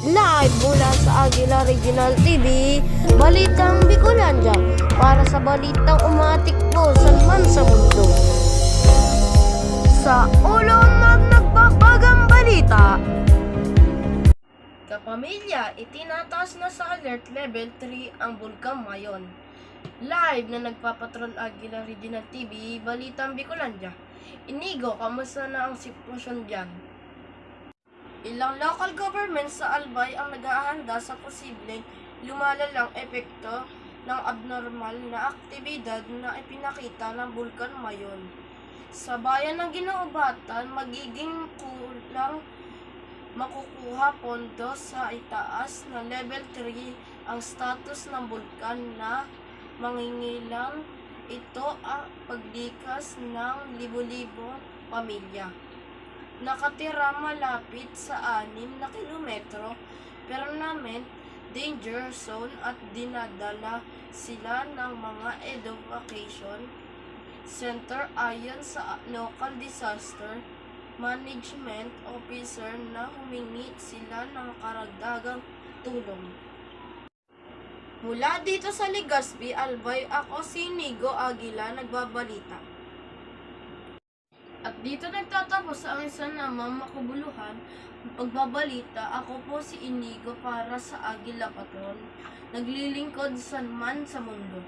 Live mula sa Aguila Regional TV, Balitang Bicolandia, para sa balitang umatikbo saan man sa mundo. Sa ulo ng nagbabagang balita, kapamilya, itinataas na sa alert level 3 ang Bulkang Mayon. Live na nagpapatrol Aguila Regional TV, Balitang Bicolandia. Inigo, kamusta na ang sitwasyon dyan? Ilang local governments sa Albay ang naghahanda sa posibleng lumalalang epekto ng abnormal na aktibidad na ipinakita ng Bulkan Mayon. Sa bayan ng Ginaubatan, magiging kulang makukuha pondo sa itaas na level 3 ang status ng bulkan na mangingilang ito ang paglikas ng libo-libong pamilya. Nakatira malapit sa 6 na kilometro permanent danger zone at dinadala sila ng mga evacuation center ayon sa local disaster management officer na humingi sila ng karagdagang tulong. Mula dito sa Legazpi, Albay, ako si Inigo Aguila nagbabalita. At dito nagtatapos ang isa namang makabuluhan pagbabalita. Ako po si Inigo para sa Aguila Patrol, naglilingkod saan man sa mundo.